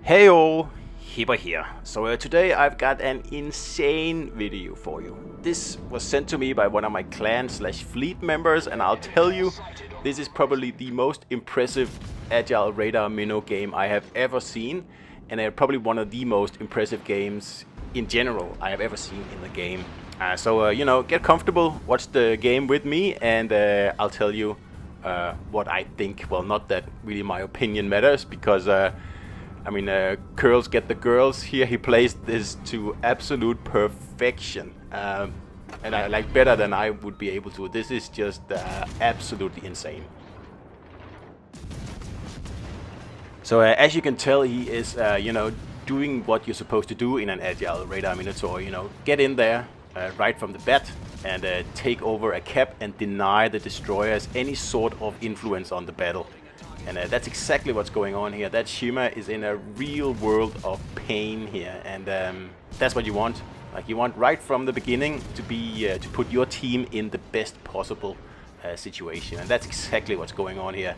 Hey all, Hipper here. So today I've got an insane video for you. This was sent to me by one of my clan/fleet members, and I'll tell you, this is probably the most impressive Agile Radar Minnow game I have ever seen, and probably one of the most impressive games in general I have ever seen in the game. So get comfortable, watch the game with me, and I'll tell you what I think. Well, not that really my opinion matters, because Curls get the girls. Here he plays this to absolute perfection, and I like better than I would be able to. This is just absolutely insane. So as you can tell, he is doing what you're supposed to do in an Agile Radar Minotaur. Get in there right from the bat and take over a cap and deny the destroyers any sort of influence on the battle. And that's exactly what's going on here. That Shima is in a real world of pain here, and that's what you want. Like, you want right from the beginning to be to put your team in the best possible situation, and that's exactly what's going on here.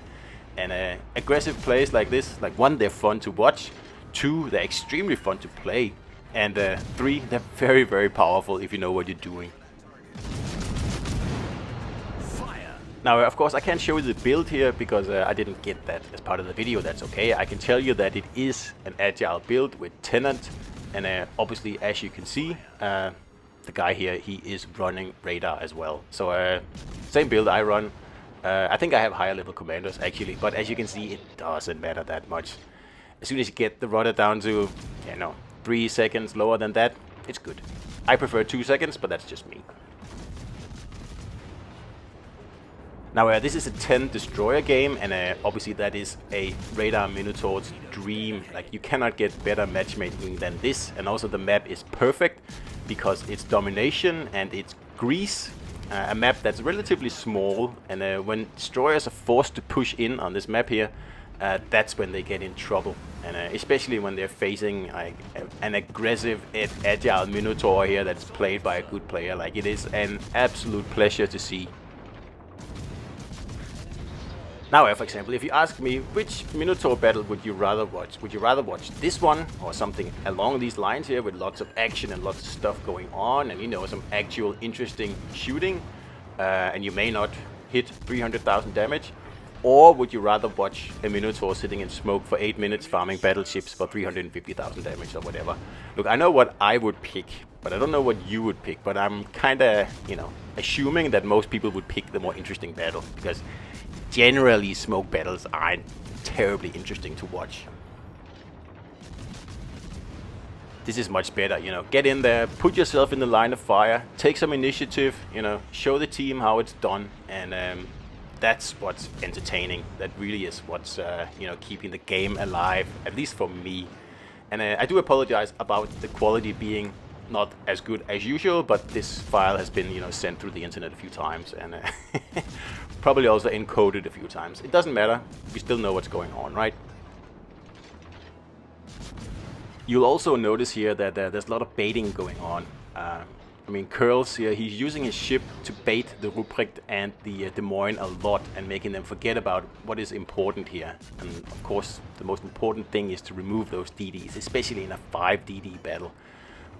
And aggressive plays like this, like, one, they're fun to watch. Two, they're extremely fun to play. And three, they're very, very powerful if you know what you're doing. Now, of course, I can't show you the build here because I didn't get that as part of the video. That's okay. I can tell you that it is an Agile build with Tenant, and obviously, as you can see, the guy here, he is running Radar as well. So, same build I run. I think I have higher level commanders, actually, but as you can see, it doesn't matter that much. As soon as you get the rudder down to, 3 seconds lower than that, it's good. I prefer 2 seconds, but that's just me. Now, this is a 10 destroyer game, and obviously that is a Radar Minotaur's dream. Like, you cannot get better matchmaking than this, and also the map is perfect because it's domination and it's Greece, a map that's relatively small, and when destroyers are forced to push in on this map here, that's when they get in trouble, and especially when they're facing an aggressive Agile Minotaur here that's played by a good player. Like, it is an absolute pleasure to see. Now, for example, if you ask me, which Minotaur battle would you rather watch? Would you rather watch this one or something along these lines here with lots of action and lots of stuff going on and, some actual interesting shooting, and you may not hit 300,000 damage? Or would you rather watch a Minotaur sitting in smoke for 8 minutes farming battleships for 350,000 damage or whatever? Look, I know what I would pick, but I don't know what you would pick. But I'm kind of, assuming that most people would pick the more interesting battle, because generally smoke battles aren't terribly interesting to watch. This is much better, get in there, put yourself in the line of fire, take some initiative, show the team how it's done, and that's what's entertaining. That really is what's keeping the game alive, at least for me. And I do apologize about the quality being not as good as usual, but this file has been sent through the internet a few times, and probably also encoded a few times. It doesn't matter, we still know what's going on, right? You'll also notice here that there's a lot of baiting going on. Curls here, he's using his ship to bait the Ruprecht and the Des Moines a lot, and making them forget about what is important here. And of course, the most important thing is to remove those DDs, especially in a 5 DD battle.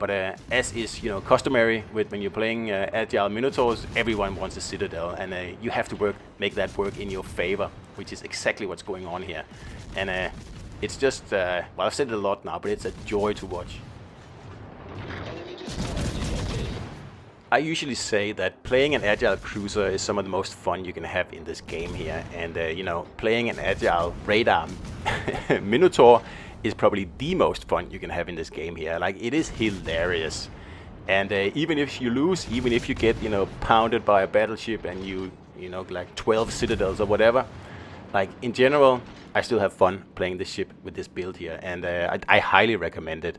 But as is customary when you're playing Agile Minotaurs, everyone wants a Citadel, and you have to make that work in your favor, which is exactly what's going on here. And it's just, well, I've said it a lot now, but it's a joy to watch. I usually say that playing an Agile Cruiser is some of the most fun you can have in this game here, and playing an Agile Radar Minotaur is probably the most fun you can have in this game here. Like, it is hilarious, and even if you lose, even if you get pounded by a battleship and you like 12 citadels or whatever, like, in general, I still have fun playing this ship with this build here, and I highly recommend it.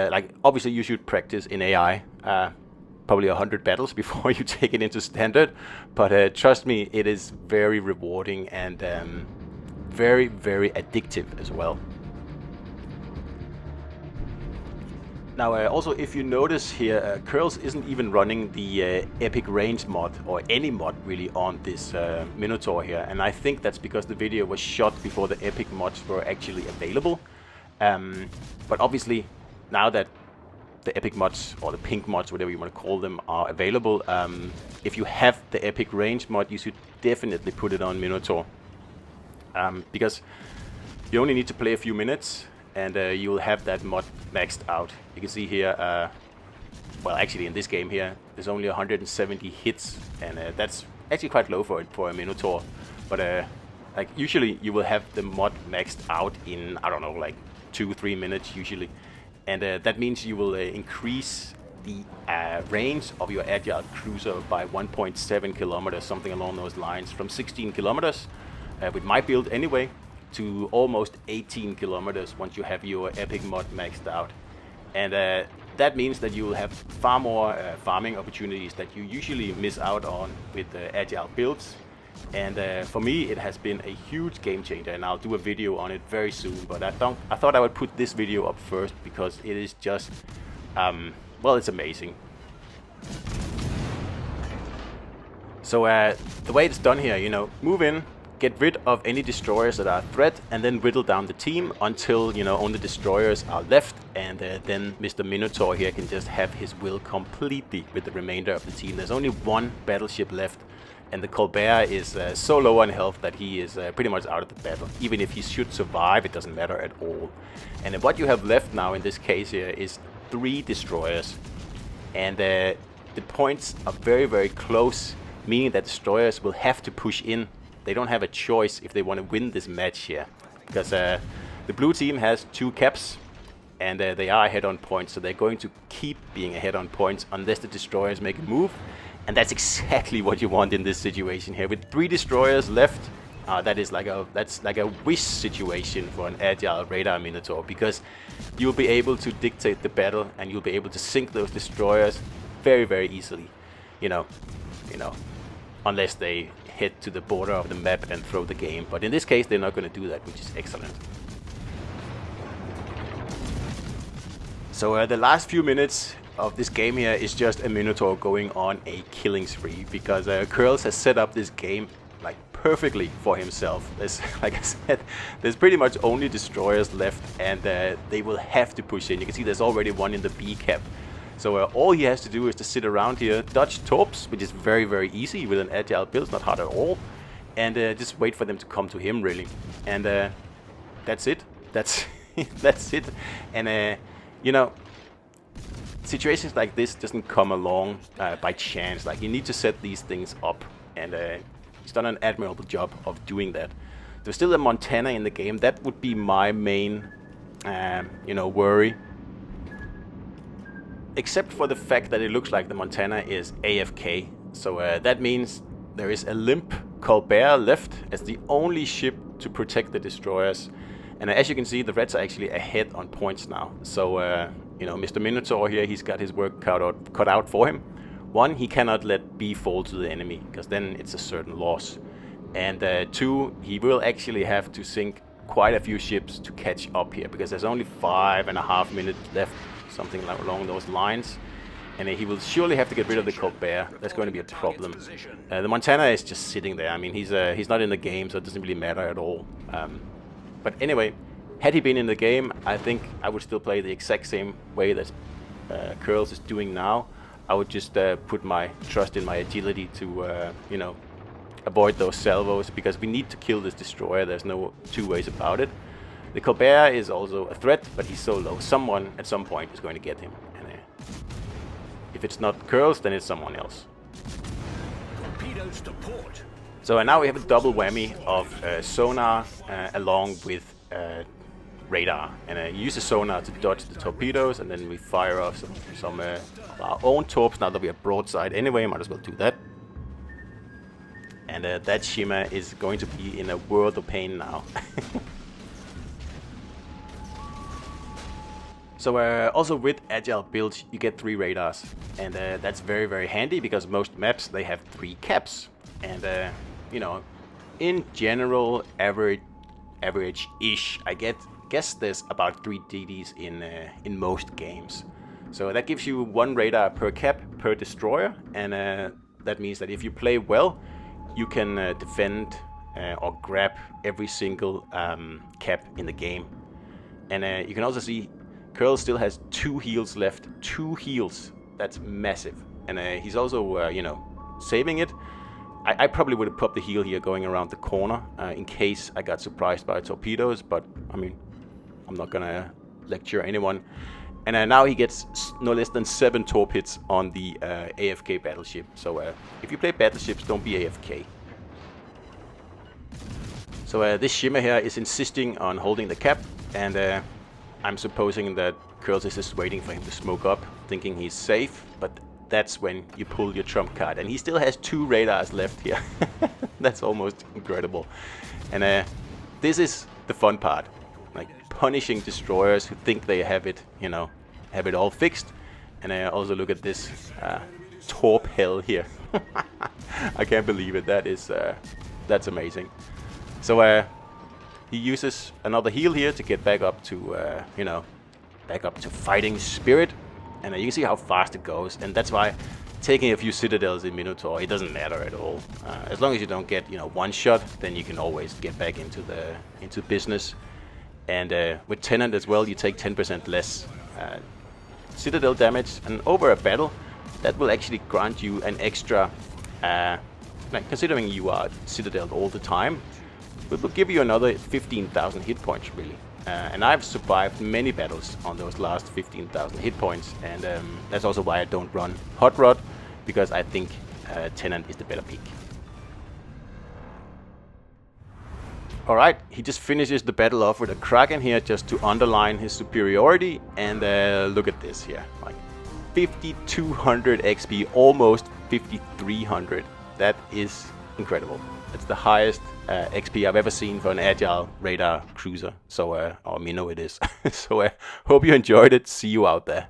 Like, obviously you should practice in AI, probably 100 battles before you take it into standard, but trust me, it is very rewarding and very, very addictive as well. Now, also, if you notice here, Curls isn't even running the Epic Range mod, or any mod really, on this Minotaur here, and I think that's because the video was shot before the Epic mods were actually available. But obviously, now that the epic mods, or the pink mods, whatever you want to call them, are available, if you have the epic range mod, you should definitely put it on Minotaur. Because you only need to play a few minutes, and you will have that mod maxed out. You can see here, well, actually in this game here, there's only 170 hits, and that's actually quite low for a Minotaur. But like usually you will have the mod maxed out in, I don't know, like 2-3 minutes usually. And that means you will increase the range of your Agile cruiser by 1.7 kilometers, something along those lines, from 16 kilometers with my build anyway, to almost 18 kilometers once you have your epic mod maxed out. And that means that you will have far more farming opportunities that you usually miss out on with Agile builds. And for me, it has been a huge game changer, and I'll do a video on it very soon. But I thought I would put this video up first because it is just, well, it's amazing. So the way it's done here, you know, move in, get rid of any destroyers that are a threat, and then whittle down the team until, you know, only destroyers are left, and then Mr. Minotaur here can just have his will completely with the remainder of the team. There's only one battleship left. And the Colbert is so low on health that he is pretty much out of the battle. Even if he should survive, it doesn't matter at all. And what you have left now in this case here is 3 destroyers. And the points are very, very close, meaning that destroyers will have to push in. They don't have a choice if they want to win this match here. Because the blue team has 2 caps, and they are ahead on points. So they're going to keep being ahead on points unless the destroyers make a move. And that's exactly what you want in this situation here. With 3 destroyers left, that's like a wish situation for an Agile radar Minotaur, because you'll be able to dictate the battle and you'll be able to sink those destroyers very, very easily. You know, unless they head to the border of the map and throw the game. But in this case, they're not going to do that, which is excellent. So the last few minutes of this game here is just a Minotaur going on a killing spree, because Curls has set up this game like perfectly for himself. There's, like I said, there's pretty much only destroyers left, and they will have to push in. You can see there's already one in the B cap. So all he has to do is to sit around here, dodge torps, which is very, very easy with an Agile build, not hard at all, and just wait for them to come to him, really. And that's it. That's that's it. And you know, situations like this doesn't come along by chance. Like, you need to set these things up, and he's done an admirable job of doing that. There's still a Montana in the game. That would be my main, you know, worry. Except for the fact that it looks like the Montana is AFK. So that means there is a limp Colbert left as the only ship to protect the destroyers. And as you can see, the Reds are actually ahead on points now. So, you know, Mr. Minotaur here, he's got his work cut out for him. 1, he cannot let B fall to the enemy, because then it's a certain loss. And 2, he will actually have to sink quite a few ships to catch up here, because there's only 5.5 minutes left, something along those lines. And he will surely have to get rid of the Colbert. That's going to be a problem. The Montana is just sitting there. I mean, he's not in the game, so it doesn't really matter at all. But anyway, had he been in the game, I think I would still play the exact same way that Curls is doing now. I would just put my trust in my agility to, you know, avoid those salvos, because we need to kill this destroyer. There's no 2 ways about it. The Colbert is also a threat, but he's so low. Someone at some point is going to get him. And if it's not Curls, then it's someone else. Torpedoes to port. So now we have a double whammy of sonar along with radar. And use the sonar to dodge the torpedoes, and then we fire off some of our own torps. Now that we are broadside anyway, might as well do that. And that shimmer is going to be in a world of pain now. So also with Agile builds, you get 3 radars. And that's very, very handy, because most maps, they have 3 caps. And you know, in general, average-ish, I guess there's about 3 DDs in most games. So that gives you 1 radar per cap per destroyer, and that means that if you play well, you can defend or grab every single cap in the game. And you can also see Curl still has 2 heals left. 2 heals. That's massive. And he's also, you know, saving it. I probably would have popped the heal here going around the corner in case I got surprised by torpedoes. But, I mean, I'm not going to lecture anyone. And now he gets no less than 7 torp hits on the AFK battleship. So if you play battleships, don't be AFK. So this Shimmer here is insisting on holding the cap. And I'm supposing that Curls is just waiting for him to smoke up, thinking he's safe. But that's when you pull your trump card. And he still has 2 radars left here. That's almost incredible. And this is the fun part. Like punishing destroyers who think they have it, you know, have it all fixed. And also look at this torp hell here. I can't believe it. That is, that's amazing. So he uses another heal here to get back up to, you know, back up to fighting spirit. And you can see how fast it goes. And that's why taking a few citadels in Minotaur, it doesn't matter at all. As long as you don't get, you know, one shot, then you can always get back into business. And with Tenant as well, you take 10% less citadel damage. And over a battle, that will actually grant you an extra, like considering you are citadel all the time, it will give you another 15,000 hit points, really. And I've survived many battles on those last 15,000 hit points. And that's also why I don't run Hot Rod, because I think Tenant is the better pick. Alright, he just finishes the battle off with a Kraken here just to underline his superiority. And look at this here, like 5,200 XP, almost 5,300. That is incredible. It's the highest XP I've ever seen for an Agile radar cruiser. So, or Minnow it is. So, hope you enjoyed it. See you out there.